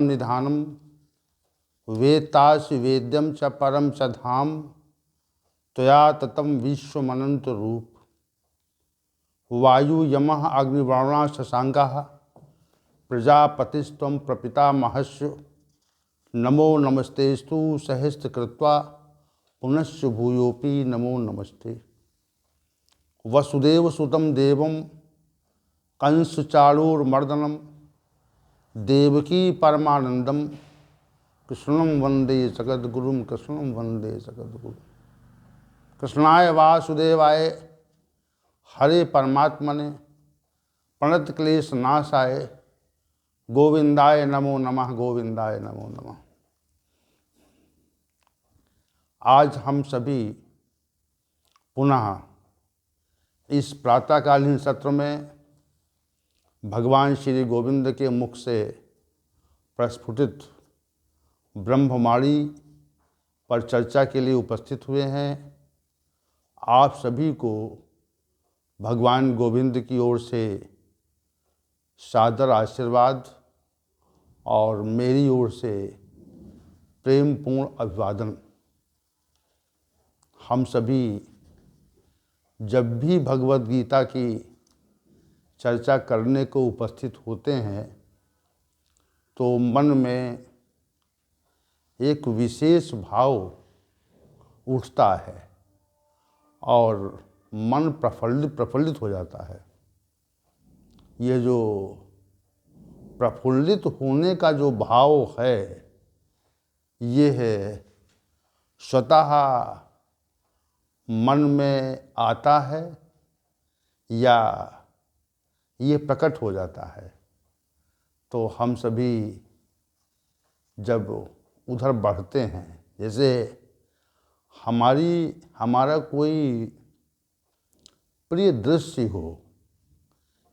निधानम वेत्तासि वेद्यम च परम च धाम त्वया ततम विश्वमनंत रूप। वायु यमः अग्निवर्णा शशांकः प्रजापतिस्त्वं प्रपितामहस्य। नमो नमस्तेस्तु सहस्रकृत्वा पुनश्च भूयोऽपि नमो नमस्ते। वसुदेवसुतं देवं कंसचाणूरमर्दनं देवकी परमानंदम कृष्णं वंदे जगद्गुरुं कृष्णं वंदे जगद्गुरुं। कृष्णाय वासुदेवाय हरे परमात्मने प्रणत क्लेश नाशाय गोविंदाय नमो नमः गोविंदाय नमो नमः। आज हम सभी पुनः इस प्रातःकालीन सत्र में भगवान श्री गोविंद के मुख से प्रस्फुटित ब्रह्मवाणी पर चर्चा के लिए उपस्थित हुए हैं। आप सभी को भगवान गोविंद की ओर से सादर आशीर्वाद और मेरी ओर से प्रेमपूर्ण अभिवादन। हम सभी जब भी भगवद गीता की चर्चा करने को उपस्थित होते हैं तो मन में एक विशेष भाव उठता है और मन प्रफुल्लित हो जाता है। ये जो प्रफुल्लित होने का जो भाव है ये है स्वतः मन में आता है या ये प्रकट हो जाता है। तो हम सभी जब उधर बढ़ते हैं, जैसे हमारा कोई प्रिय दृश्य हो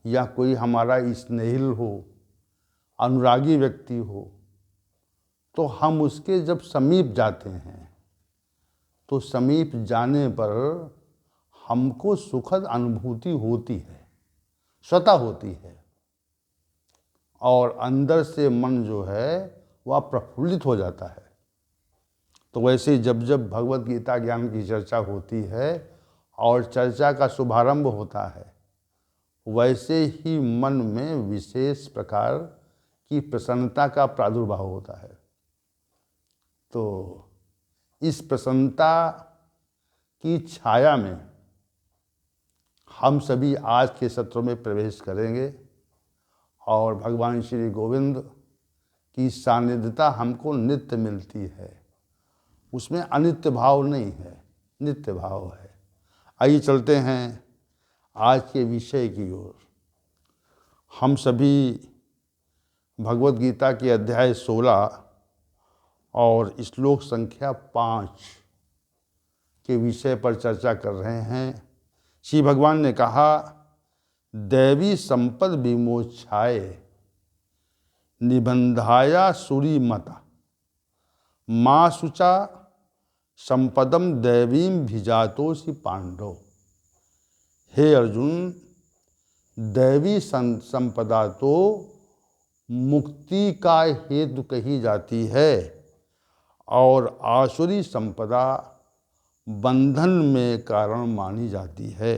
या कोई हमारा स्नेहिल हो, अनुरागी व्यक्ति हो, तो हम उसके जब समीप जाते हैं तो समीप जाने पर हमको सुखद अनुभूति होती है, स्वतः होती है और अंदर से मन जो है वह प्रफुल्लित हो जाता है। तो वैसे जब जब भगवद गीता ज्ञान की चर्चा होती है और चर्चा का शुभारंभ होता है, वैसे ही मन में विशेष प्रकार की प्रसन्नता का प्रादुर्भाव होता है। तो इस प्रसन्नता की छाया में हम सभी आज के सत्र में प्रवेश करेंगे और भगवान श्री गोविंद की सानिध्यता हमको नित्य मिलती है, उसमें अनित्य भाव नहीं है, नित्य भाव है। आइए चलते हैं आज के विषय की ओर। हम सभी भगवद गीता के अध्याय 16 और श्लोक संख्या 5 के विषय पर चर्चा कर रहे हैं। श्री भगवान ने कहा, दैवी संपद विमोक्षाय निबंधाया सूरी मता माँ शुचा संपदम दैवीम भिजातोषि पांडव। हे अर्जुन, दैवी संपदा तो मुक्ति का हेतु कही जाती है और आसुरी संपदा बंधन में कारण मानी जाती है।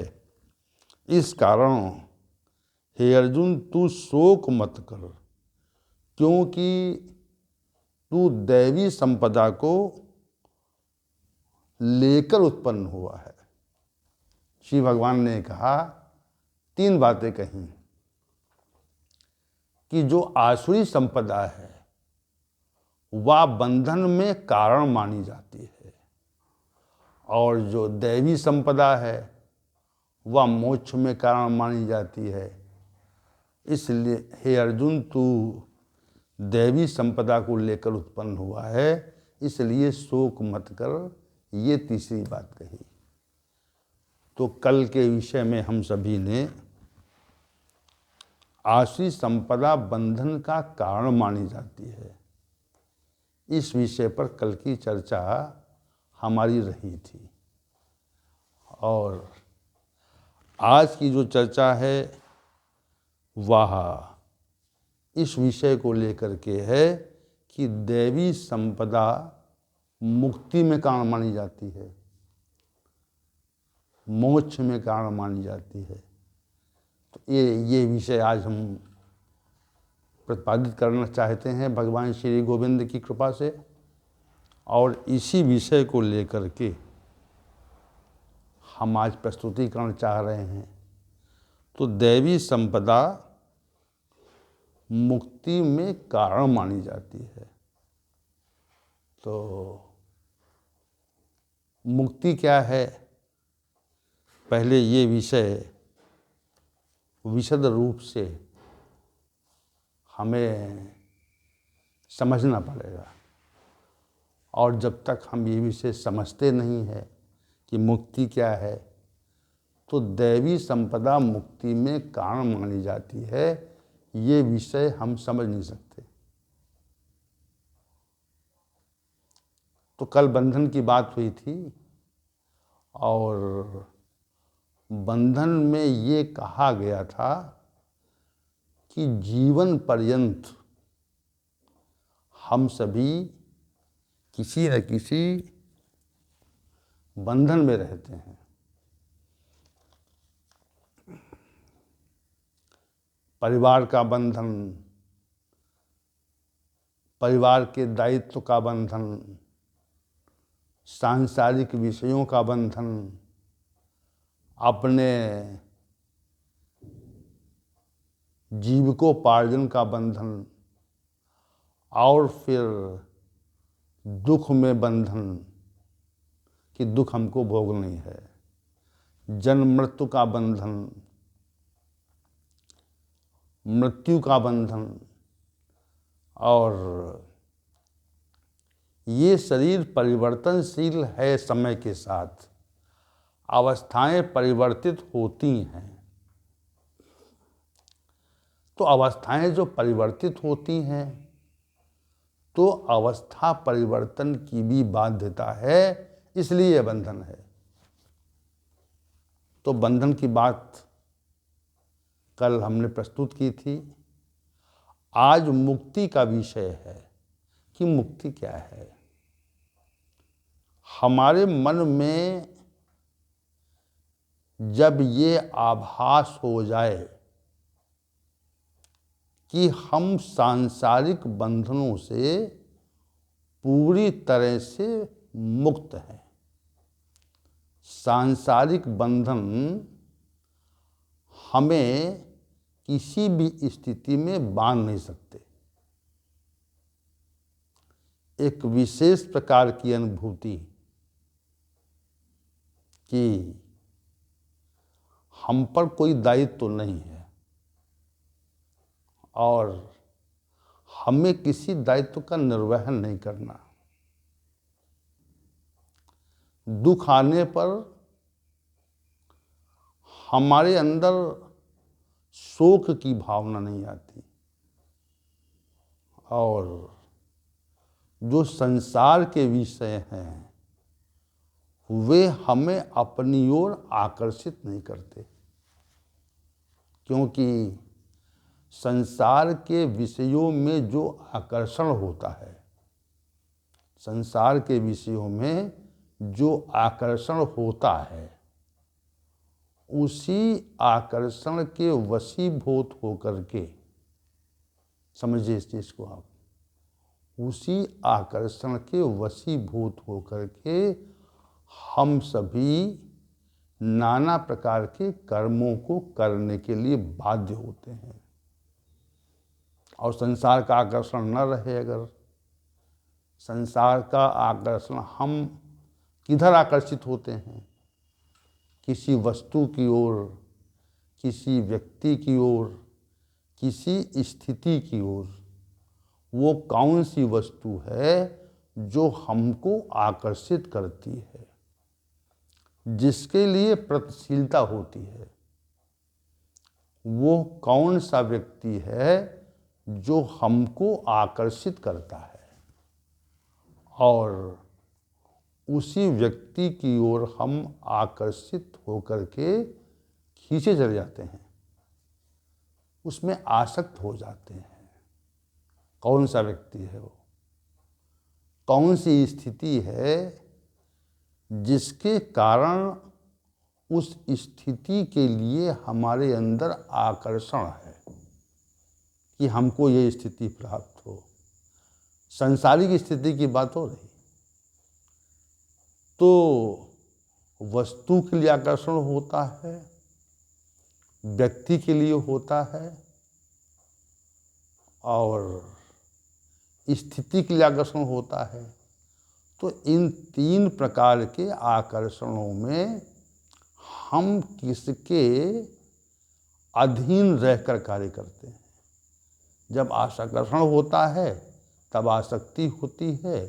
इस कारण हे अर्जुन, तू शोक मत कर, क्योंकि तू दैवी संपदा को लेकर उत्पन्न हुआ है। श्री भगवान ने कहा, 3 बातें कही कि जो आसुरी संपदा है वह बंधन में कारण मानी जाती है और जो दैवी संपदा है वह मोक्ष में कारण मानी जाती है। इसलिए हे अर्जुन, तू दैवी संपदा को लेकर उत्पन्न हुआ है, इसलिए शोक मत कर, ये तीसरी बात कही। तो कल के विषय में हम सभी ने आसुरी संपदा बंधन का कारण मानी जाती है, इस विषय पर कल की चर्चा हमारी रही थी। और आज की जो चर्चा है वह इस विषय को लेकर के है कि दैवी संपदा मुक्ति में कारण मानी जाती है, मोक्ष में कारण मानी जाती है। तो ये विषय आज हम प्रतिपादित करना चाहते हैं भगवान श्री गोविंद की कृपा से, और इसी विषय को लेकर के हम आज प्रस्तुतिकरण चाह रहे हैं। तो दैवी संपदा मुक्ति में कारण मानी जाती है। तो मुक्ति क्या है, पहले ये विषय विशद रूप से हमें समझना पड़ेगा। और जब तक हम ये विषय समझते नहीं हैं कि मुक्ति क्या है, तो दैवी संपदा मुक्ति में कारण मानी जाती है, ये विषय हम समझ नहीं सकते। तो कल बंधन की बात हुई थी, और बंधन में ये कहा गया था कि जीवन पर्यंत हम सभी किसी न किसी बंधन में रहते हैं। परिवार का बंधन, परिवार के दायित्व का बंधन, सांसारिक विषयों का बंधन, अपने जीविकोपार्जन का बंधन, और फिर दुख में बंधन कि दुख हमको भोगनी है, जन्म मृत्यु का बंधन, मृत्यु का बंधन। और ये शरीर परिवर्तनशील है, समय के साथ अवस्थाएं परिवर्तित होती हैं। तो अवस्थाएं जो परिवर्तित होती हैं, तो अवस्था परिवर्तन की भी बाध्यता है, इसलिए बंधन है। तो बंधन की बात कल हमने प्रस्तुत की थी। आज मुक्ति का विषय है कि मुक्ति क्या है। हमारे मन में जब ये आभास हो जाए कि हम सांसारिक बंधनों से पूरी तरह से मुक्त हैं, सांसारिक बंधन हमें किसी भी स्थिति में बांध नहीं सकते। एक विशेष प्रकार की अनुभूति कि हम पर कोई दायित्व तो नहीं है और हमें किसी दायित्व का निर्वहन नहीं करना। दुख आने पर हमारे अंदर शोक की भावना नहीं आती, और जो संसार के विषय हैं वे हमें अपनी ओर आकर्षित नहीं करते, क्योंकि संसार के विषयों में जो आकर्षण होता है, संसार के विषयों में जो आकर्षण होता है, उसी आकर्षण के वशीभूत होकर के, समझिए इस चीज को आप, उसी आकर्षण के वशीभूत होकर के हम सभी नाना प्रकार के कर्मों को करने के लिए बाध्य होते हैं। और संसार का आकर्षण न रहे, अगर संसार का आकर्षण, हम किधर आकर्षित होते हैं? किसी वस्तु की ओर, किसी व्यक्ति की ओर, किसी स्थिति की ओर। वो कौन सी वस्तु है जो हमको आकर्षित करती है, जिसके लिए प्रतिशीलता होती है? वो कौन सा व्यक्ति है जो हमको आकर्षित करता है, और उसी व्यक्ति की ओर हम आकर्षित होकर के खींचे चले जाते हैं, उसमें आसक्त हो जाते हैं। कौन सा व्यक्ति है वो? कौन सी स्थिति है जिसके कारण उस स्थिति के लिए हमारे अंदर आकर्षण है कि हमको ये स्थिति प्राप्त हो। सांसारिक स्थिति की बात हो रही तो वस्तु के लिए आकर्षण होता है, व्यक्ति के लिए होता है और स्थिति के लिए आकर्षण होता है। तो इन 3 प्रकार के आकर्षणों में हम किसके अधीन रहकर कार्य करते हैं। जब आकर्षण होता है तब आसक्ति होती है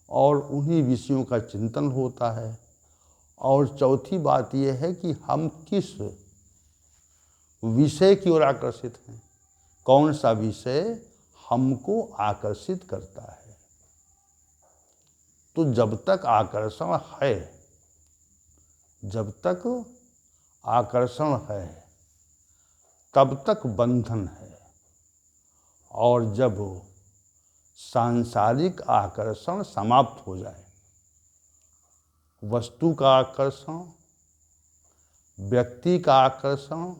और उन्हीं विषयों का चिंतन होता है। और चौथी बात यह है कि हम किस विषय की ओर आकर्षित हैं, कौन सा विषय हमको आकर्षित करता है। तो जब तक आकर्षण है, जब तक आकर्षण है तब तक बंधन है। और जब सांसारिक आकर्षण समाप्त हो जाए, वस्तु का आकर्षण, व्यक्ति का आकर्षण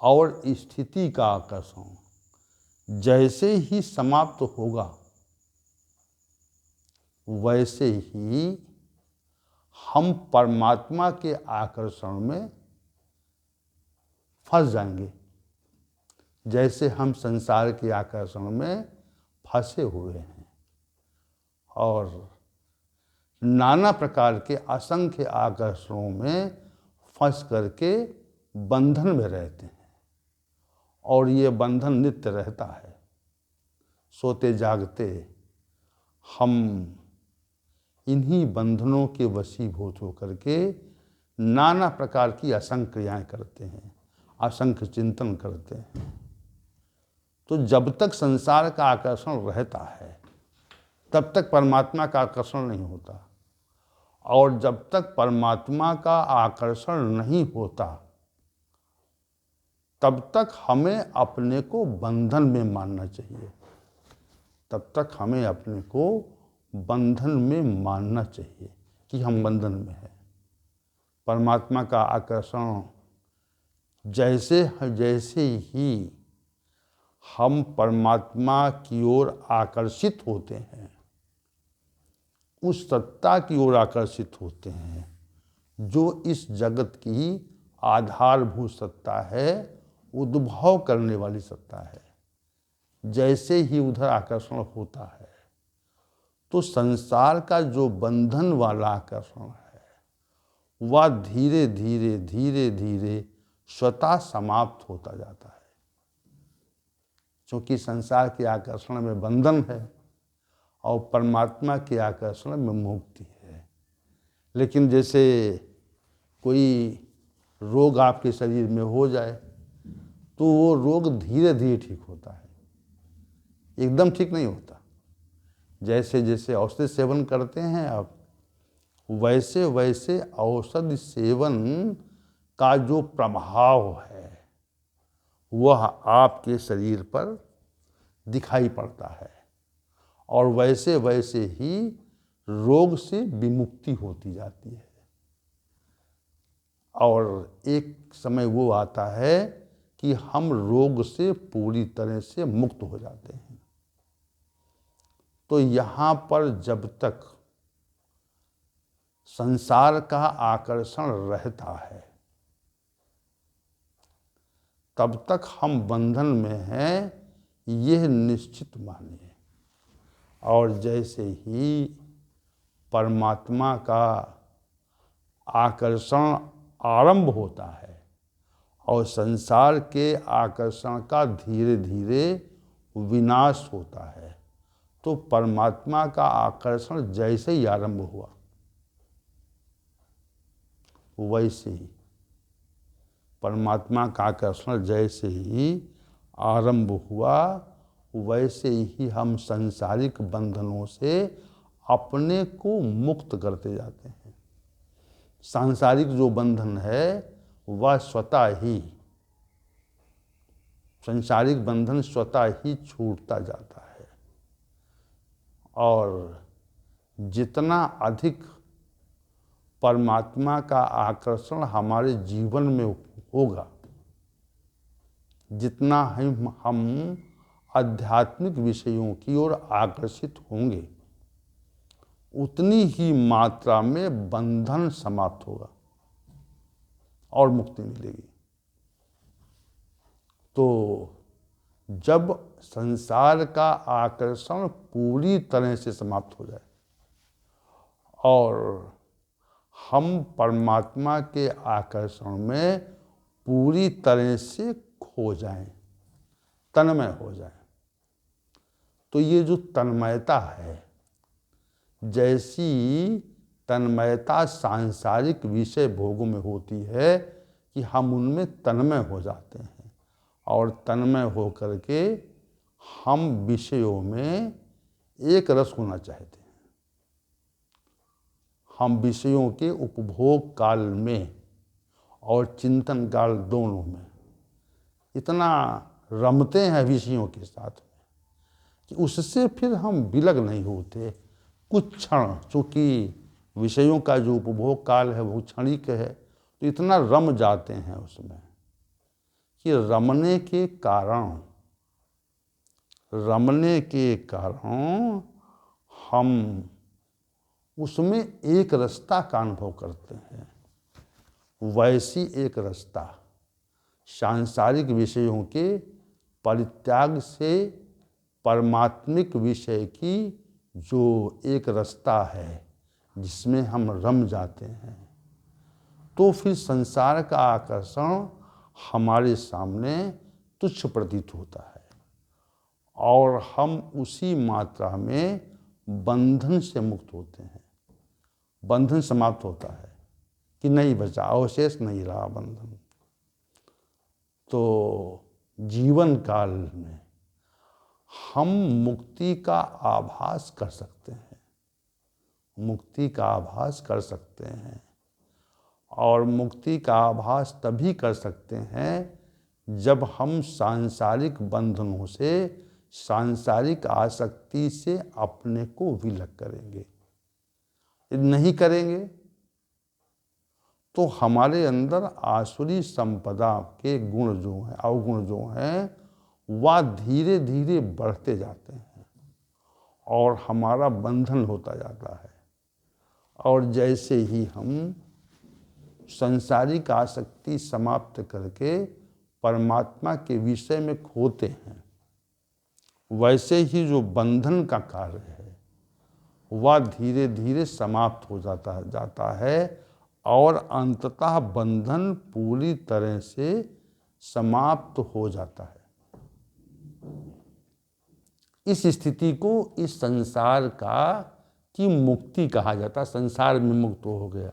और स्थिति का आकर्षण जैसे ही समाप्त होगा, वैसे ही हम परमात्मा के आकर्षण में फंस जाएंगे। जैसे हम संसार के आकर्षण में फंसे हुए हैं और नाना प्रकार के असंख्य आकर्षणों में फंस करके बंधन में रहते हैं। और ये बंधन नित्य रहता है। सोते जागते हम इन्हीं बंधनों के वशीभूत होकर के नाना प्रकार की असंख्य क्रियाएं करते हैं, असंख्य चिंतन करते हैं। तो जब तक संसार का आकर्षण रहता है तब तक परमात्मा का आकर्षण नहीं होता, और जब तक परमात्मा का आकर्षण नहीं होता तब तक हमें अपने को बंधन में मानना चाहिए। तब तक हमें अपने को बंधन में मानना चाहिए कि हम बंधन में हैं। परमात्मा का आकर्षण जैसे जैसे ही हम परमात्मा की ओर आकर्षित होते हैं, उस सत्ता की ओर आकर्षित होते हैं जो इस जगत की आधारभूत सत्ता है, उद्भव करने वाली सत्ता है। जैसे ही उधर आकर्षण होता है तो संसार का जो बंधन वाला आकर्षण है वह धीरे धीरे धीरे धीरे स्वतः समाप्त होता जाता है। क्योंकि संसार के आकर्षण में बंधन है और परमात्मा के आकर्षण में मुक्ति है। लेकिन जैसे कोई रोग आपके शरीर में हो जाए तो वो रोग धीरे धीरे ठीक होता है, एकदम ठीक नहीं होता। जैसे जैसे औषधि सेवन करते हैं आप, वैसे वैसे औषधि सेवन का जो प्रभाव है वह आपके शरीर पर दिखाई पड़ता है, और वैसे वैसे ही रोग से विमुक्ति होती जाती है। और एक समय वो आता है कि हम रोग से पूरी तरह से मुक्त हो जाते हैं। तो यहाँ पर जब तक संसार का आकर्षण रहता है तब तक हम बंधन में हैं, यह निश्चित मानिए। और जैसे ही परमात्मा का आकर्षण आरंभ होता है और संसार के आकर्षण का धीरे धीरे विनाश होता है, तो परमात्मा का आकर्षण जैसे ही आरंभ हुआ वैसे ही परमात्मा का आकर्षण जैसे ही आरंभ हुआ वैसे ही हम सांसारिक बंधनों से अपने को मुक्त करते जाते हैं। सांसारिक जो बंधन है वह स्वतः ही, सांसारिक बंधन स्वतः ही छूटता जाता है। और जितना अधिक परमात्मा का आकर्षण हमारे जीवन में होगा, जितना हम आध्यात्मिक विषयों की ओर आकर्षित होंगे, उतनी ही मात्रा में बंधन समाप्त होगा और मुक्ति मिलेगी। तो जब संसार का आकर्षण पूरी तरह से समाप्त हो जाए और हम परमात्मा के आकर्षण में पूरी तरह से खो जाएं, तन्मय हो जाएं, तो ये जो तन्मयता है, जैसी तन्मयता सांसारिक विषय भोगों में होती है कि हम उनमें तन्मय हो जाते हैं और तन्मय हो करके हम विषयों में एक रस होना चाहते हैं। हम विषयों के उपभोग काल में और चिंतन काल दोनों में इतना रमते हैं विषयों के साथ में कि उससे फिर हम विलग नहीं होते। कुछ क्षण, चूँकि विषयों का जो उपभोग काल है वो क्षणिक है, तो इतना रम जाते हैं उसमें कि रमने के कारण हम उसमें एक रसता का अनुभव करते हैं। वैसी एक रसता सांसारिक विषयों के परित्याग से परमात्मिक विषय की जो एक रास्ता है जिसमें हम रम जाते हैं, तो फिर संसार का आकर्षण हमारे सामने तुच्छ प्रतीत होता है और हम उसी मात्रा में बंधन से मुक्त होते हैं। बंधन समाप्त होता है कि नहीं बचा, अवशेष नहीं रहा बंधन। तो जीवन काल में हम मुक्ति का आभास कर सकते हैं, मुक्ति का आभास कर सकते हैं और मुक्ति का आभास तभी कर सकते हैं जब हम सांसारिक बंधनों से, सांसारिक आसक्ति से अपने को विलग करेंगे। यदि नहीं करेंगे तो हमारे अंदर आसुरी संपदा के गुण जो हैं, अवगुण जो हैं, वह धीरे धीरे बढ़ते जाते हैं और हमारा बंधन होता जाता है। और जैसे ही हम सांसारिक आसक्ति समाप्त करके परमात्मा के विषय में खोते हैं, वैसे ही जो बंधन का कार्य है वह धीरे धीरे समाप्त हो जाता है और अंततः बंधन पूरी तरह से समाप्त हो जाता है। इस स्थिति को इस संसार की मुक्ति कहा जाता है। संसार में मुक्त हो गया,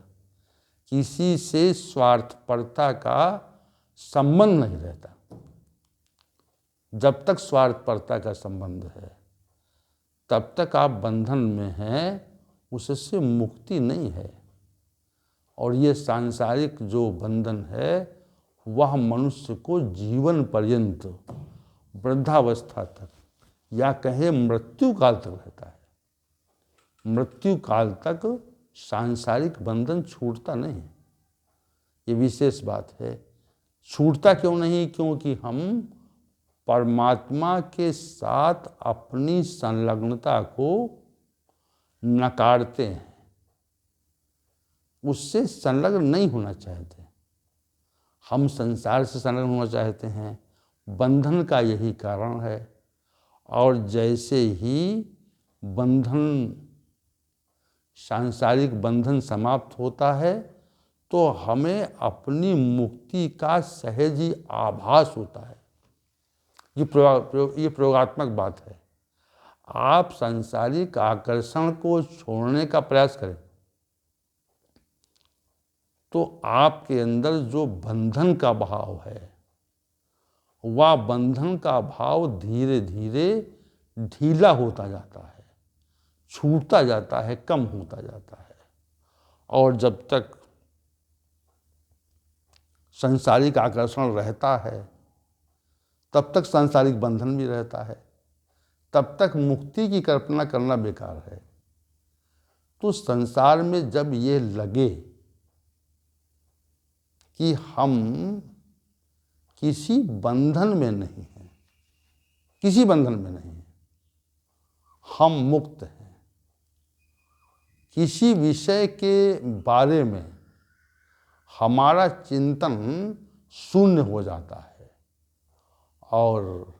किसी से स्वार्थपरता का संबंध नहीं रहता। जब तक स्वार्थपरता का संबंध है तब तक आप बंधन में हैं, उससे मुक्ति नहीं है। और ये सांसारिक जो बंधन है वह मनुष्य को जीवन पर्यंत, वृद्धावस्था तक या कहे मृत्यु काल तक रहता है। मृत्यु काल तक सांसारिक बंधन छूटता नहीं, ये विशेष बात है। छूटता क्यों नहीं? क्योंकि हम परमात्मा के साथ अपनी संलग्नता को नकारते हैं, उससे संलग्न नहीं होना चाहते। हम संसार से संलग्न होना चाहते हैं, बंधन का यही कारण है। और जैसे ही बंधन, सांसारिक बंधन समाप्त होता है तो हमें अपनी मुक्ति का सहज ही आभास होता है। ये प्रयोगात्मक बात है। आप सांसारिक आकर्षण को छोड़ने का प्रयास करें तो आपके अंदर जो बंधन का भाव है वह बंधन का भाव धीरे धीरे ढीला होता जाता है, छूटता जाता है, कम होता जाता है। और जब तक सांसारिक आकर्षण रहता है तब तक सांसारिक बंधन भी रहता है, तब तक मुक्ति की कल्पना करना बेकार है। तो संसार में जब ये लगे कि हम किसी बंधन में नहीं हैं, किसी बंधन में नहीं हैं, हम मुक्त हैं, किसी विषय के बारे में हमारा चिंतन शून्य हो जाता है, और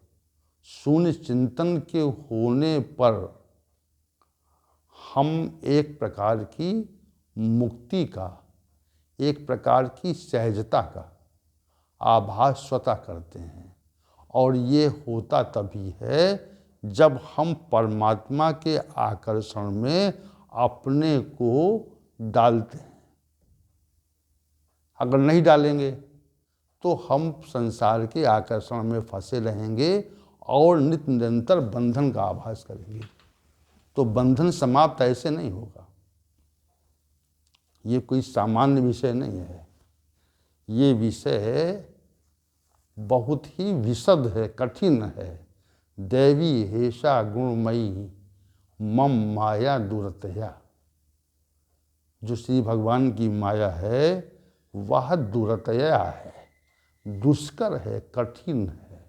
शून्य चिंतन के होने पर हम एक प्रकार की मुक्ति का, एक प्रकार की सहजता का आभास स्वतः करते हैं। और ये होता तभी है जब हम परमात्मा के आकर्षण में अपने को डालते हैं। अगर नहीं डालेंगे तो हम संसार के आकर्षण में फंसे रहेंगे और नित्य निरंतर बंधन का आभास करेंगे। तो बंधन समाप्त ऐसे नहीं होगा। ये कोई सामान्य विषय नहीं है, ये विषय बहुत ही विशद है, कठिन है। देवी हेषा गुणमयी मम माया दुरतया। जो श्री भगवान की माया है वह दुरतया है, दुष्कर है, कठिन है,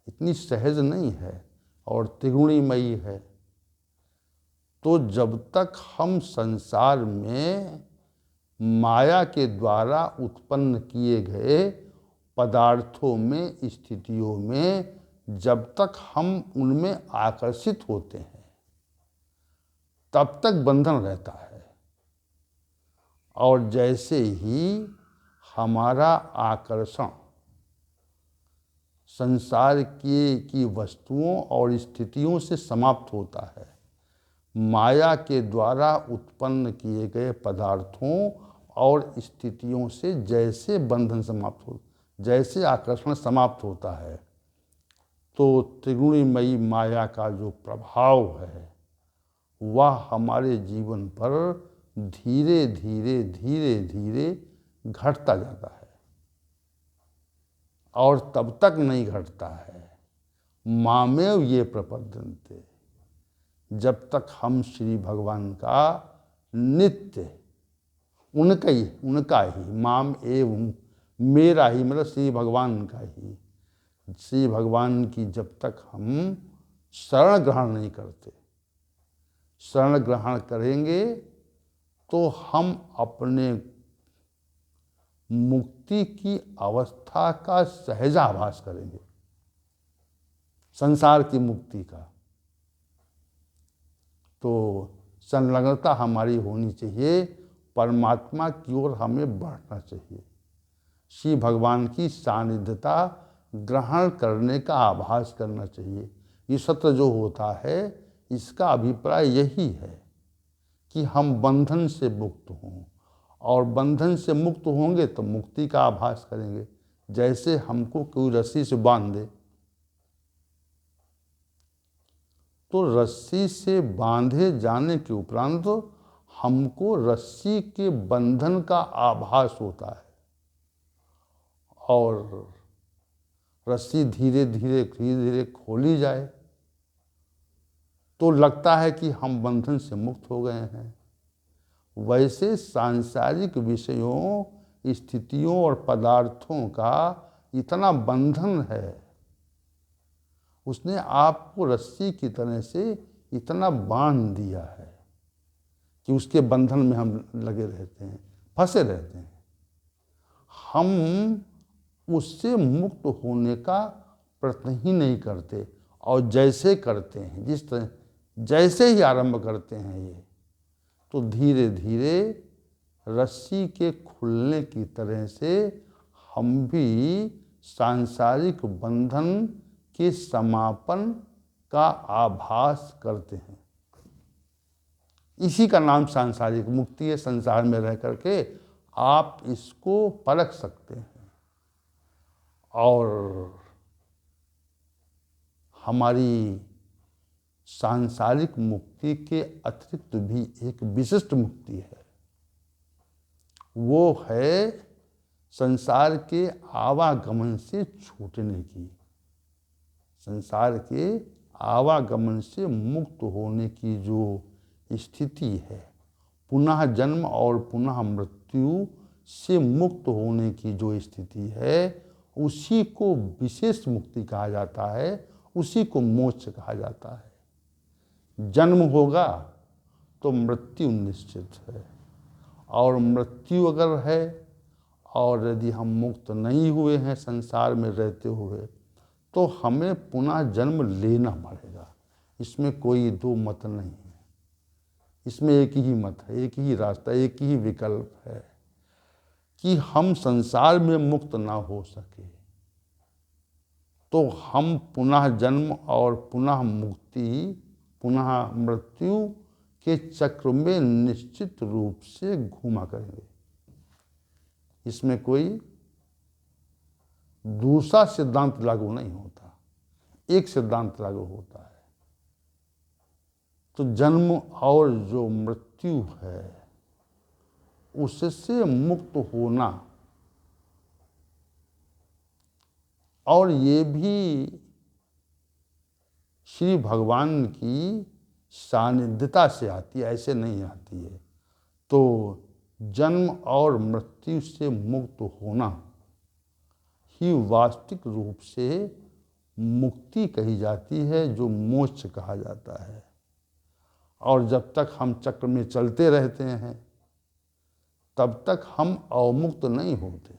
इतनी सहज नहीं है और त्रिगुणीमयी है। तो जब तक हम संसार में माया के द्वारा उत्पन्न किए गए पदार्थों में, स्थितियों में, जब तक हम उनमें आकर्षित होते हैं तब तक बंधन रहता है। और जैसे ही हमारा आकर्षण संसार की वस्तुओं और स्थितियों से समाप्त होता है, माया के द्वारा उत्पन्न किए गए पदार्थों और स्थितियों से जैसे बंधन समाप्त हो, जैसे आकर्षण समाप्त होता है, तो त्रिगुणीमयी माया का जो प्रभाव है वह हमारे जीवन पर धीरे धीरे धीरे धीरे घटता जाता है। और तब तक नहीं घटता है मामेव ये प्रपद्यन्ते, जब तक हम श्री भगवान का नित्य, उनका ही माम एवं, मेरा ही मतलब श्री भगवान का ही, श्री भगवान की जब तक हम शरण ग्रहण नहीं करते। शरण ग्रहण करेंगे तो हम अपने मुक्ति की अवस्था का सहजाभास करेंगे, संसार की मुक्ति का। तो संलग्नता हमारी होनी चाहिए, परमात्मा की ओर हमें बढ़ना चाहिए, श्री भगवान की सानिध्यता ग्रहण करने का आभास करना चाहिए। ये सत्र जो होता है इसका अभिप्राय यही है कि हम बंधन से मुक्त हों, और बंधन से मुक्त होंगे तो मुक्ति का आभास करेंगे। जैसे हमको कोई रस्सी से बांध दे, तो रस्सी से बांधे जाने के उपरांत हमको रस्सी के बंधन का आभास होता है, और रस्सी धीरे धीरे खोली जाए तो लगता है कि हम बंधन से मुक्त हो गए हैं। वैसे सांसारिक विषयों, स्थितियों और पदार्थों का इतना बंधन है, उसने आपको रस्सी की तरह से इतना बांध दिया है कि उसके बंधन में हम लगे रहते हैं, फंसे रहते हैं। हम उससे मुक्त होने का प्रयत्न ही नहीं करते, और जैसे करते हैं, जिस तरह जैसे ही आरंभ करते हैं ये, तो धीरे धीरे रस्सी के खुलने की तरह से हम भी सांसारिक बंधन के समापन का आभास करते हैं। इसी का नाम सांसारिक मुक्ति है। संसार में रह करके आप इसको परख सकते हैं। और हमारी सांसारिक मुक्ति के अतिरिक्त भी एक विशिष्ट मुक्ति है, वो है संसार के आवागमन से छूटने की, संसार के आवागमन से मुक्त होने की जो स्थिति है पुनः जन्म और पुनः मृत्यु से मुक्त होने की जो स्थिति है उसी को विशेष मुक्ति कहा जाता है, उसी को मोक्ष कहा जाता है। जन्म होगा तो मृत्यु निश्चित है, और मृत्यु अगर है और यदि हम मुक्त नहीं हुए हैं संसार में रहते हुए, तो हमें पुनः जन्म लेना पड़ेगा। इसमें कोई दो मत नहीं है, इसमें एक ही मत है, एक ही रास्ता, एक ही विकल्प है कि हम संसार में मुक्त ना हो सके तो हम पुनः जन्म और पुनः मुक्ति, पुनः मृत्यु के चक्र में निश्चित रूप से घूमा करेंगे। इसमें कोई दूसरा सिद्धांत लागू नहीं होता, एक सिद्धांत लागू होता है। तो जन्म और जो मृत्यु है उससे मुक्त होना, और ये भी श्री भगवान की सानिध्यता से आती है, ऐसे नहीं आती है। तो जन्म और मृत्यु से मुक्त होना ही वास्तविक रूप से मुक्ति कही जाती है, जो मोक्ष कहा जाता है। और जब तक हम चक्र में चलते रहते हैं तब तक हम अवमुक्त नहीं होते,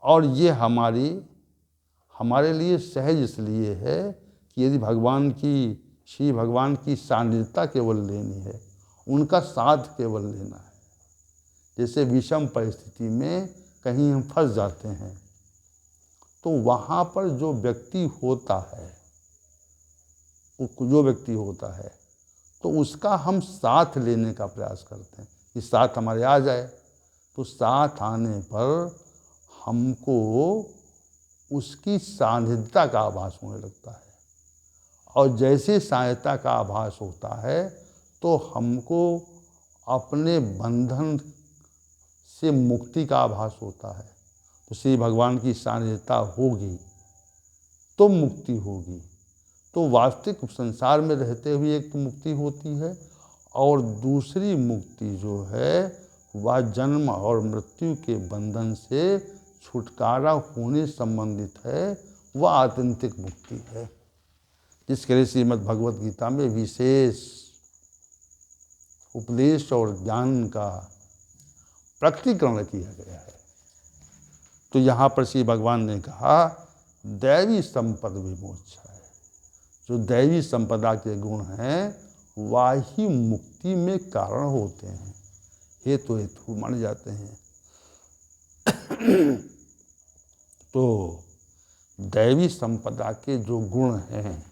और ये हमारे लिए सहज इसलिए है कि यदि श्री भगवान की सानिध्यता केवल लेनी है, उनका साथ केवल लेना है। जैसे विषम परिस्थिति में कहीं हम फंस जाते हैं तो वहाँ पर जो व्यक्ति होता है तो उसका हम साथ लेने का प्रयास करते हैं कि साथ हमारे आ जाए। तो साथ आने पर हमको उसकी सानिध्यता का आभास होने लगता है, और जैसे सानिध्यता का आभास होता है तो हमको अपने बंधन से मुक्ति का आभास होता है। तो श्री भगवान की सानिध्यता होगी तो मुक्ति होगी। तो वास्तविक संसार में रहते हुए एक तो मुक्ति होती है, और दूसरी मुक्ति जो है वह जन्म और मृत्यु के बंधन से छुटकारा होने संबंधित है, वह आत्यंतिक मुक्ति है, जिसके लिए श्रीमद् भगवत गीता में विशेष उपदेश और ज्ञान का प्रकटीकरण किया गया है। तो यहाँ पर श्री भगवान ने कहा दैवी संपद विमोक्ष है। जो दैवी संपदा के गुण हैं वह ही मुक्ति में कारण होते हैं, हेतु माने जाते हैं। तो दैवी संपदा के जो गुण हैं